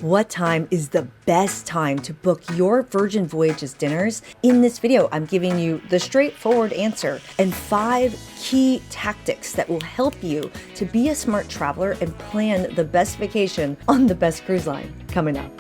What time is the best time to book your Virgin Voyages dinners? In this video, I'm giving you the straightforward answer and 5 key tactics that will help you to be a smart traveler and plan the best vacation on the best cruise line. Coming up.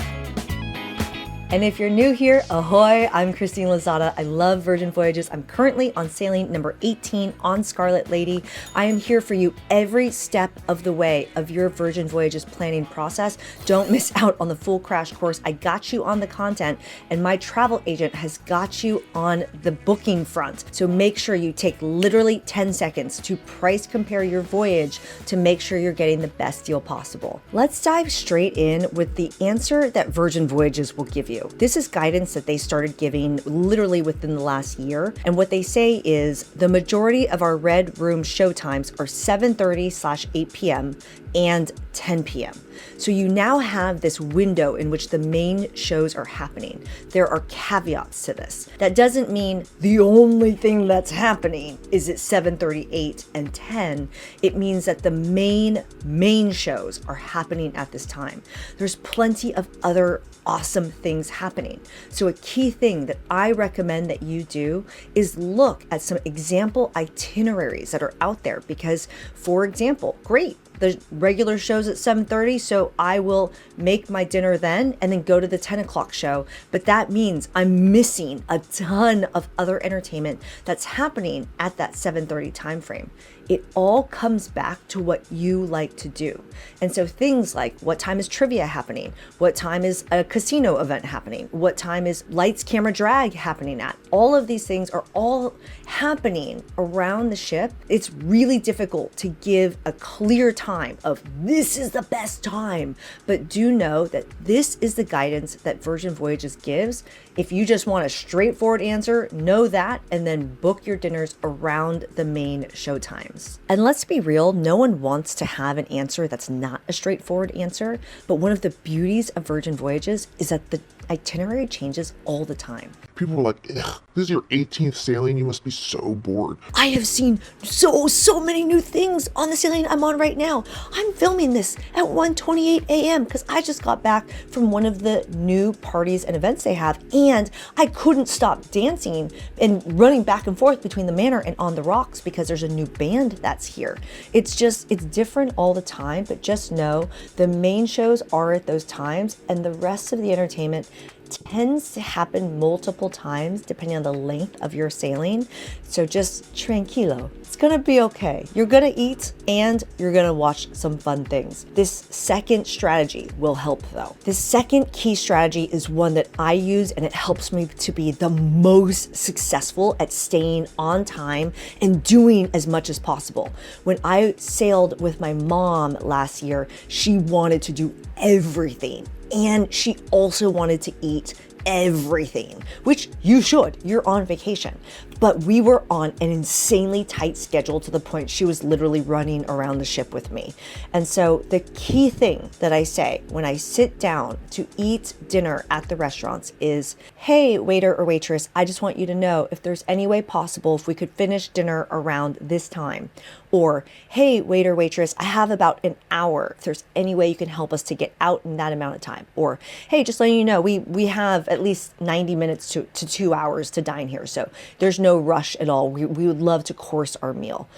And if you're new here, ahoy, I'm Christine Lozada. I love Virgin Voyages. I'm currently on sailing number 18 on Scarlet Lady. I am here for you every step of the way of your Virgin Voyages planning process. Don't miss out on the full crash course. I got you on the content, and my travel agent has got you on the booking front. So make sure you take literally 10 seconds to price compare your voyage to make sure you're getting the best deal possible. Let's dive straight in with the answer that Virgin Voyages will give you. This is guidance that they started giving literally within the last year. And what they say is the majority of our red room showtimes are 7:30/8 p.m. and 10 p.m. So you now have this window in which the main shows are happening. There are caveats to this. That doesn't mean the only thing that's happening is at 7:38 and 10. It means that the main shows are happening at this time. There's plenty of other awesome things happening. So a key thing that I recommend that you do is look at some example itineraries that are out there because, for example, great, the regular show's at 7:30, so I will make my dinner then and then go to the 10 o'clock show. But that means I'm missing a ton of other entertainment that's happening at that 7:30 time frame. It all comes back to what you like to do. And so things like what time is trivia happening? What time is a casino event happening? What time is lights, camera, drag happening at? All of these things are all happening around the ship. It's really difficult to give a clear time of this is the best time, but do know that this is the guidance that Virgin Voyages gives. If you just want a straightforward answer, know that, and then book your dinners around the main show times. And let's be real, no one wants to have an answer that's not a straightforward answer, but one of the beauties of Virgin Voyages is that the itinerary changes all the time. People are like, ugh, this is your 18th sailing, you must be so bored. I have seen so many new things on the sailing I'm on right now. I'm filming this at 1:28 a.m. because I just got back from one of the new parties and events they have, and I couldn't stop dancing and running back and forth between the manor and on the rocks because there's a new band that's here. It's different all the time, but just know the main shows are at those times and the rest of the entertainment tends to happen multiple times depending on the length of your sailing. So just tranquilo. It's gonna be okay. You're gonna eat and you're gonna watch some fun things. This second strategy will help though. This second key strategy is one that I use and it helps me to be the most successful at staying on time and doing as much as possible. When I sailed with my mom last year, she wanted to do everything. And she also wanted to eat everything, which you should, you're on vacation. But we were on an insanely tight schedule to the point she was literally running around the ship with me. And so the key thing that I say when I sit down to eat dinner at the restaurants is, hey, waiter or waitress, I just want you to know if there's any way possible if we could finish dinner around this time. Or, hey, waiter, waitress, I have about an hour. If there's any way you can help us to get out in that amount of time. Or, hey, just letting you know, we have at least 90 minutes to 2 hours to dine here. So there's no rush at all. We would love to course our meal.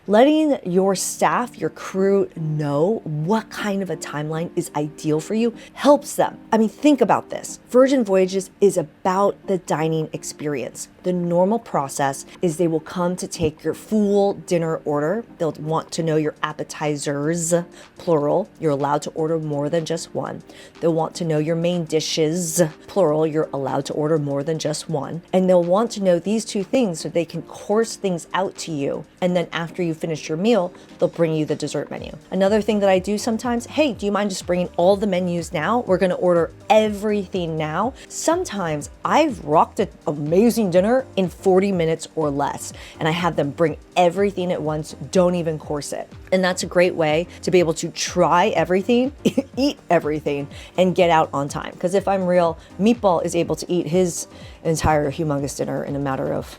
Letting your staff, your crew know what kind of a timeline is ideal for you helps them. I mean, think about this. Virgin Voyages is about the dining experience. The normal process is they will come to take your full dinner order. They'll want to know your appetizers, plural. You're allowed to order more than just one. They'll want to know your main dishes, plural. You're allowed to order more than just one. And they'll want to know these two things so they can course things out to you. And then after you finish your meal, they'll bring you the dessert menu. Another thing that I do sometimes, hey, do you mind just bringing all the menus now? We're gonna order everything now. Sometimes I've rocked an amazing dinner in 40 minutes or less, and I have them bring everything at once, don't even course it. And that's a great way to be able to try everything, eat everything, and get out on time. Because if I'm real, Meatball is able to eat his entire humongous dinner in a matter of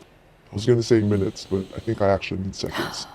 I was going to say minutes, but I think I actually mean seconds.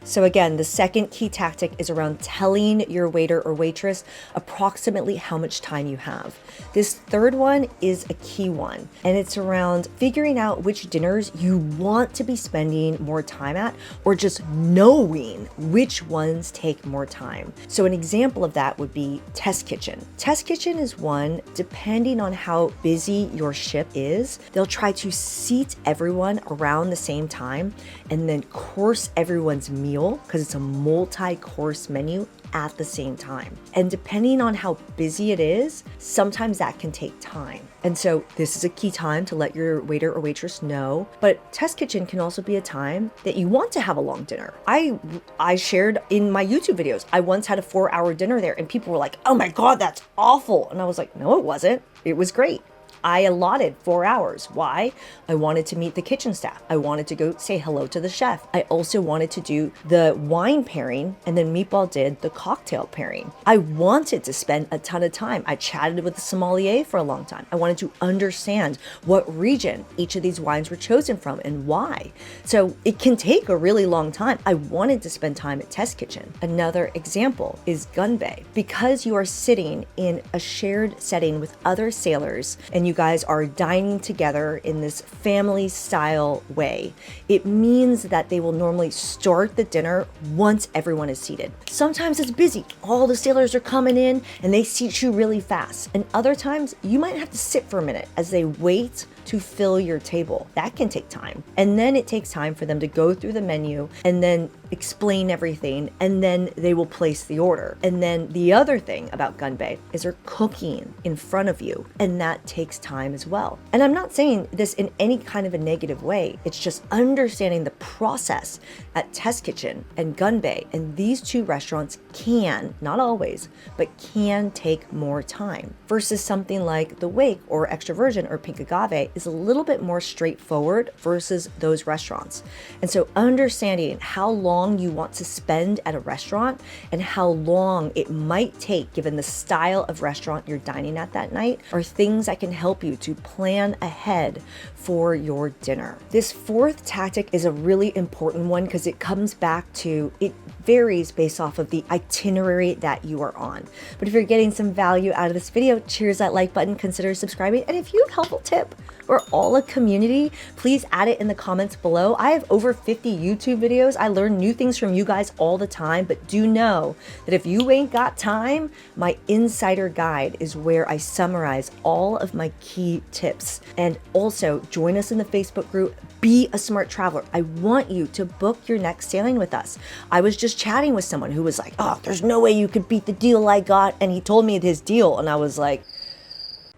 So again, the second key tactic is around telling your waiter or waitress approximately how much time you have. This third one is a key one, and it's around figuring out which dinners you want to be spending more time at, or just knowing which ones take more time. So an example of that would be test kitchen. Test kitchen is one, depending on how busy your ship is, they'll try to seat everyone around the same time and then course everyone's meal, because it's a multi-course menu, at the same time. And depending on how busy it is, sometimes that can take time. And so this is a key time to let your waiter or waitress know. But test kitchen can also be a time that you want to have a long dinner. I shared in my YouTube videos, I once had a 4-hour dinner there and people were like, oh my God, that's awful. And I was like, no, it wasn't. It was great. I allotted 4 hours. Why? I wanted to meet the kitchen staff. I wanted to go say hello to the chef. I also wanted to do the wine pairing, and then Meatball did the cocktail pairing. I wanted to spend a ton of time. I chatted with the sommelier for a long time. I wanted to understand what region each of these wines were chosen from and why. So it can take a really long time. I wanted to spend time at Test Kitchen. Another example is Gunbae. Because you are sitting in a shared setting with other sailors and you guys are dining together in this family style way, it means that they will normally start the dinner once everyone is seated. Sometimes it's busy. All the sailors are coming in and they seat you really fast. And other times you might have to sit for a minute as they wait to fill your table. That can take time. And then it takes time for them to go through the menu and then explain everything, and then they will place the order. And then the other thing about Gunbae is they're cooking in front of you, and that takes time as well. And I'm not saying this in any kind of a negative way. It's just understanding the process at Test Kitchen and Gunbae, and these two restaurants can, not always, but can take more time versus something like the Wake or Extra Virgin or Pink Agave is a little bit more straightforward versus those restaurants. And so understanding how long you want to spend at a restaurant and how long it might take given the style of restaurant you're dining at that night are things that can help you to plan ahead for your dinner. This fourth tactic is a really important one because it comes back to, it varies based off of the itinerary that you are on. But if you're getting some value out of this video, cheers that like button, consider subscribing. And if you have a helpful tip, we're all a community, please add it in the comments below. I have over 50 YouTube videos. I learn new things from you guys all the time, but do know that if you ain't got time, my insider guide is where I summarize all of my key tips. And also join us in the Facebook group, Be a Smart Traveler. I want you to book your next sailing with us. I was just chatting with someone who was like, oh, there's no way you could beat the deal I got. And he told me his deal. And I was like,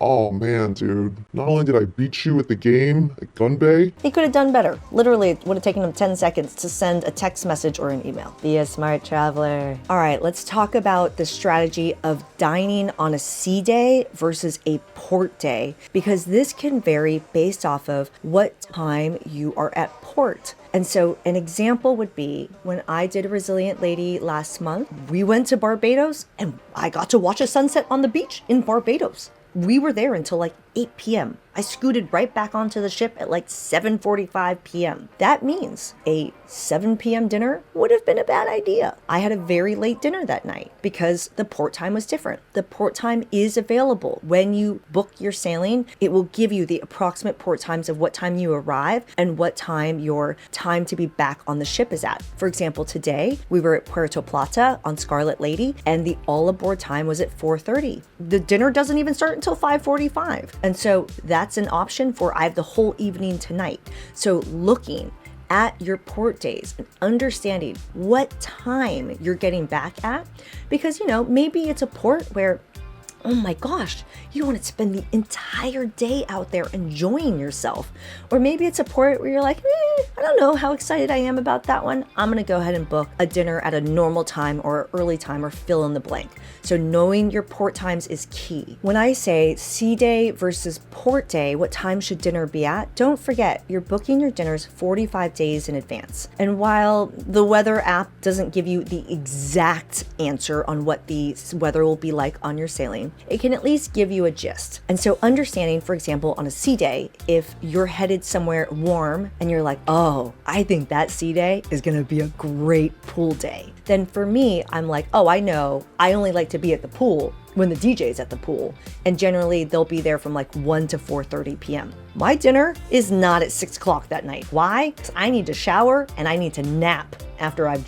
Oh man, dude. Not only did I beat you at the game at Gunbae, he could have done better. Literally, it would have taken him 10 seconds to send a text message or an email. Be a smart traveler. All right, let's talk about the strategy of dining on a sea day versus a port day, because this can vary based off of what time you are at port. And so an example would be when I did a Resilient Lady last month, we went to Barbados and I got to watch a sunset on the beach in Barbados. We were there until like 8 p.m. I scooted right back onto the ship at like 7:45 p.m. That means a 7 p.m. dinner would have been a bad idea. I had a very late dinner that night because the port time was different. The port time is available. When you book your sailing, it will give you the approximate port times of what time you arrive and what time your time to be back on the ship is at. For example, today we were at Puerto Plata on Scarlet Lady and the all aboard time was at 4:30. The dinner doesn't even start until 5:45. And so that's an option for I have the whole evening tonight. So looking at your port days and understanding what time you're getting back at, because, you know, maybe it's a port where, oh my gosh, you want to spend the entire day out there enjoying yourself. Or maybe it's a port where you're like, I don't know how excited I am about that one. I'm going to go ahead and book a dinner at a normal time or early time or fill in the blank. So knowing your port times is key. When I say sea day versus port day, what time should dinner be at? Don't forget, you're booking your dinners 45 days in advance. And while the weather app doesn't give you the exact answer on what the weather will be like on your sailing, something, it can at least give you a gist. And so understanding, for example, on a sea day, if you're headed somewhere warm and you're like, oh, I think that sea day is gonna be a great pool day, then for me, I'm like, oh, I know, I only like to be at the pool when the DJ's at the pool. And generally they'll be there from like 1 to 4:30 p.m. My dinner is not at 6 o'clock that night. Why? Because I need to shower and I need to nap after I've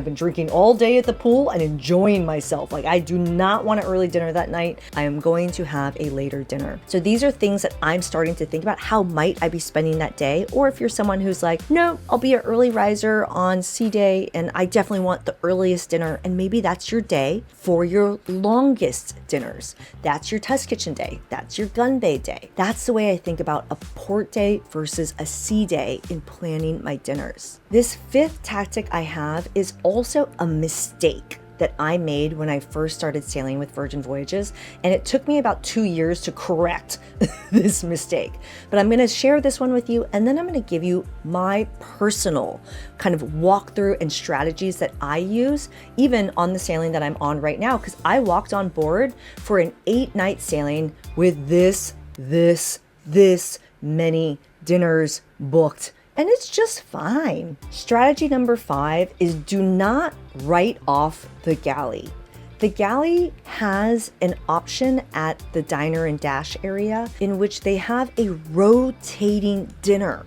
been drinking all day at the pool and enjoying myself. Like, I do not want an early dinner that night. I am going to have a later dinner. So these are things that I'm starting to think about. How might I be spending that day? Or if you're someone who's like, no, I'll be an early riser on C day and I definitely want the earliest dinner. And maybe that's your day for your longest dinners. That's your test kitchen day. That's your Gunbae day. That's the way I think about a port day versus a sea day in planning my dinners. This fifth tactic I have is also a mistake that I made when I first started sailing with Virgin Voyages, and it took me about 2 years to correct this mistake. But I'm going to share this one with you, and then I'm going to give you my personal kind of walkthrough and strategies that I use even on the sailing that I'm on right now, because I walked on board for an 8-night sailing with this many dinners booked. And it's just fine. Strategy number 5 is do not write off the galley. The galley has an option at the diner and dash area in which they have a rotating dinner.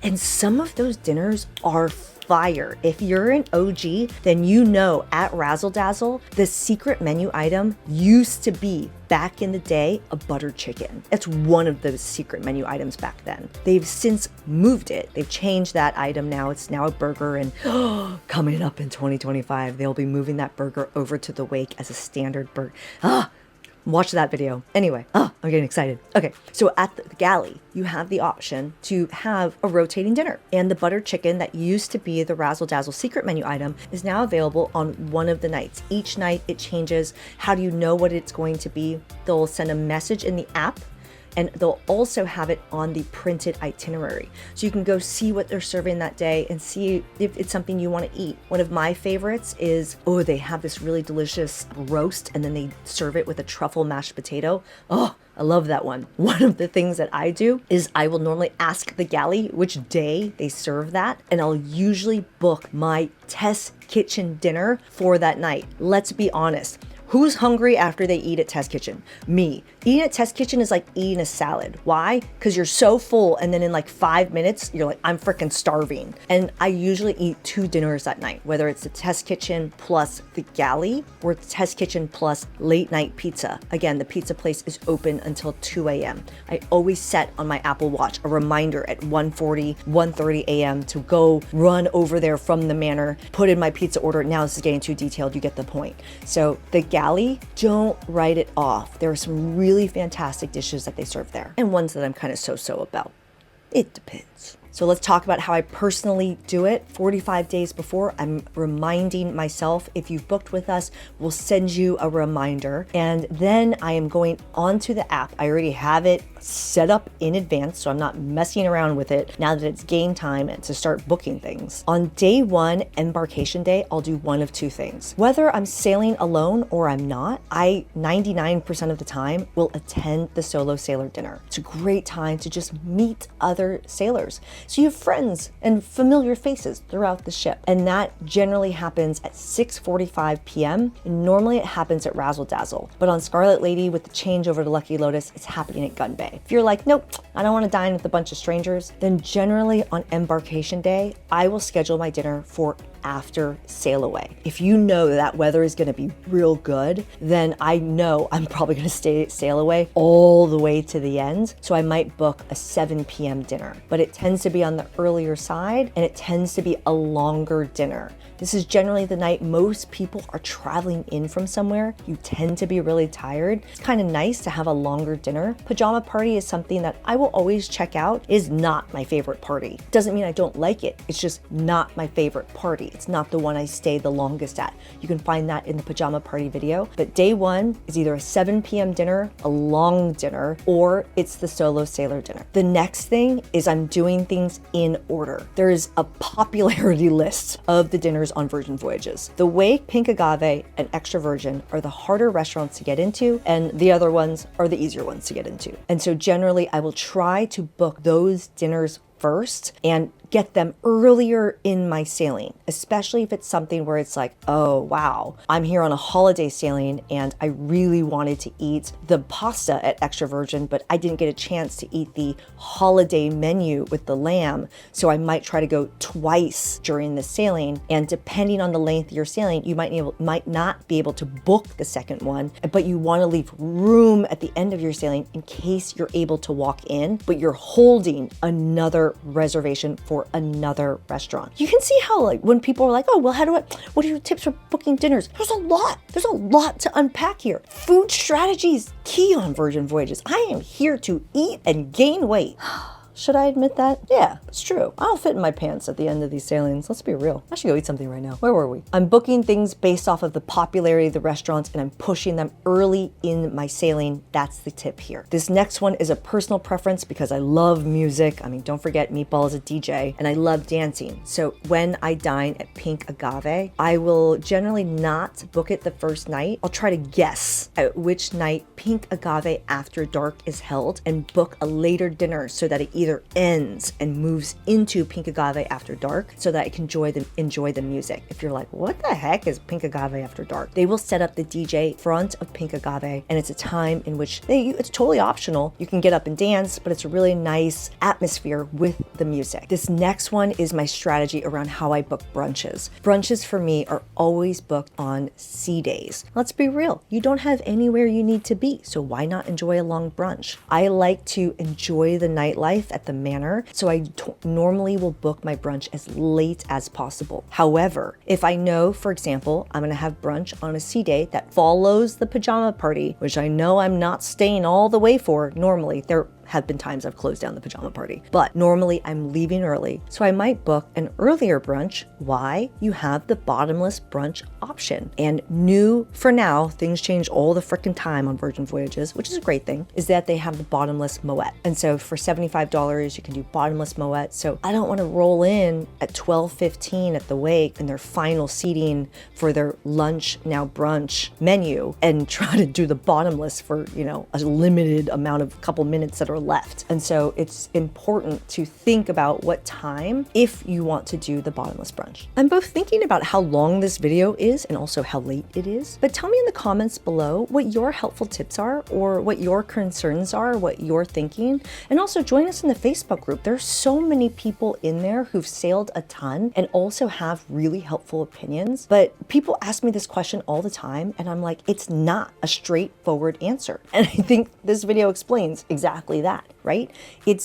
And some of those dinners are fire. If you're an OG, then you know at Razzle Dazzle, the secret menu item used to be, back in the day, a butter chicken. It's one of those secret menu items back then. They've since moved it. They've changed that item now. It's now a burger, and coming up in 2025, they'll be moving that burger over to the wake as a standard burger. Watch that video. Anyway, I'm getting excited. Okay, so at the galley, you have the option to have a rotating dinner. And the butter chicken that used to be the Razzle Dazzle secret menu item is now available on one of the nights. Each night it changes. How do you know what it's going to be? They'll send a message in the app, and they'll also have it on the printed itinerary. So you can go see what they're serving that day and see if it's something you want to eat. One of my favorites is, they have this really delicious roast and then they serve it with a truffle mashed potato. I love that one. One of the things that I do is I will normally ask the galley which day they serve that, and I'll usually book my test kitchen dinner for that night. Let's be honest. Who's hungry after they eat at Test Kitchen? Me. Eating at Test Kitchen is like eating a salad. Why? Because you're so full, and then in like 5 minutes, you're like, I'm freaking starving. And I usually eat 2 dinners that night, whether it's the Test Kitchen plus the galley or the Test Kitchen plus late night pizza. Again, the pizza place is open until 2 a.m. I always set on my Apple Watch a reminder at 1:30 a.m. to go run over there from the manor, put in my pizza order. Now this is getting too detailed, you get the point. So the galley, don't write it off. There are some really fantastic dishes that they serve there, and ones that I'm kind of so-so about. It depends. So let's talk about how I personally do it. 45 days before, I'm reminding myself, if you've booked with us, we'll send you a reminder. And then I am going onto the app. I already have it set up in advance, so I'm not messing around with it now that it's game time and to start booking things. On day 1, embarkation day, I'll do one of 2 things. Whether I'm sailing alone or I'm not, I 99% of the time will attend the solo sailor dinner. It's a great time to just meet other sailors. So you have friends and familiar faces throughout the ship. And that generally happens at 6:45 p.m. And normally it happens at Razzle Dazzle. But on Scarlet Lady with the changeover to Lucky Lotus, it's happening at Gunbae. If you're like, nope, I don't want to dine with a bunch of strangers, then generally on embarkation day, I will schedule my dinner for after sail away. If you know that weather is going to be real good, then I know I'm probably going to stay at sail away all the way to the end. So I might book a 7 p.m. dinner, but it tends to be on the earlier side and it tends to be a longer dinner. This is generally the night most people are traveling in from somewhere. You tend to be really tired. It's kind of nice to have a longer dinner. Pajama party is something that I will always check out. It is not my favorite party. Doesn't mean I don't like it. It's just not my favorite party. It's not the one I stay the longest at. You can find that in the pajama party video. But day 1 is either a 7 p.m. dinner, a long dinner, or it's the solo sailor dinner. The next thing is I'm doing things in order. There's a popularity list of the dinners dinners on Virgin Voyages. The Wake, Pink Agave, and Extra Virgin are the harder restaurants to get into, and the other ones are the easier ones to get into. And so generally I will try to book those dinners first and get them earlier in my sailing, especially if it's something where it's like, oh wow, I'm here on a holiday sailing and I really wanted to eat the pasta at Extra Virgin, but I didn't get a chance to eat the holiday menu with the lamb. So I might try to go twice during the sailing. And depending on the length of your sailing, you might not be able to book the second one, but you want to leave room at the end of your sailing in case you're able to walk in, but you're holding another reservation for another restaurant. You can see how, like, when people are like, oh, well, what are your tips for booking dinners? There's a lot to unpack here. Food strategy is key on Virgin Voyages. I am here to eat and gain weight. Should I admit that? Yeah, it's true. I don't fit in my pants at the end of these sailings. Let's be real. I should go eat something right now. Where were we? I'm booking things based off of the popularity of the restaurants and I'm pushing them early in my sailing. That's the tip here. This next one is a personal preference because I love music. I mean, don't forget Meatball is a DJ and I love dancing. So when I dine at Pink Agave, I will generally not book it the first night. I'll try to guess at which night Pink Agave After Dark is held and book a later dinner so that it either ends and moves into Pink Agave After Dark so that I can enjoy the music. If you're like, what the heck is Pink Agave After Dark? They will set up the DJ front of Pink Agave and it's a time in which it's totally optional. You can get up and dance, but it's a really nice atmosphere with the music. This next one is my strategy around how I book brunches. Brunches for me are always booked on sea days. Let's be real. You don't have anywhere you need to be, so why not enjoy a long brunch? I like to enjoy the nightlife at the Manor, so I normally will book my brunch as late as possible. However, if I know, for example, I'm gonna have brunch on a sea day that follows the pajama party, which I know I'm not staying all the way for normally, there have been times I've closed down the pajama party, but normally I'm leaving early. So I might book an earlier brunch. Why? You have the bottomless brunch option. And new for now, things change all the frickin' time on Virgin Voyages, which is a great thing, is that they have the bottomless Moet. And so for $75, you can do bottomless Moet. So I don't want to roll in at 12:15 at the wake and their final seating for their lunch, now brunch menu and try to do the bottomless for, a limited amount of couple minutes that are left. And so it's important to think about what time if you want to do the bottomless brunch. I'm both thinking about how long this video is and also how late it is, but tell me in the comments below what your helpful tips are or what your concerns are, what you're thinking, and also join us in the Facebook group. There's so many people in there who've sailed a ton and also have really helpful opinions, but people ask me this question all the time and I'm like, it's not a straightforward answer. And I think this video explains exactly that, right? I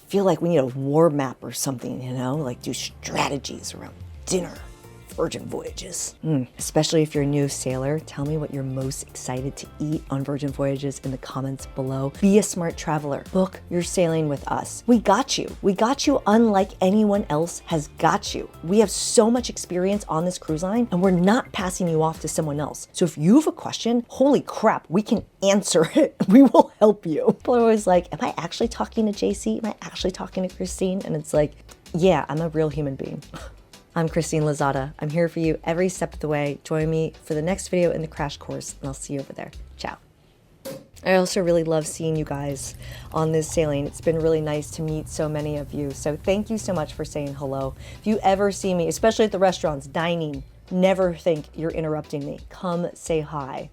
feel like we need a war map or something, like do strategies around dinner. Virgin Voyages. Especially if you're a new sailor, tell me what you're most excited to eat on Virgin Voyages in the comments below. Be a smart traveler. Book your sailing with us. We got you. We got you unlike anyone else has got you. We have so much experience on this cruise line and we're not passing you off to someone else. So if you have a question, holy crap, we can answer it. We will help you. People are always like, am I actually talking to JC? Am I actually talking to Christine? And it's like, yeah, I'm a real human being. I'm Christine Lozada. I'm here for you every step of the way. Join me for the next video in the crash course, and I'll see you over there. Ciao. I also really love seeing you guys on this sailing. It's been really nice to meet so many of you. So thank you so much for saying hello. If you ever see me, especially at the restaurants, dining, never think you're interrupting me. Come say hi.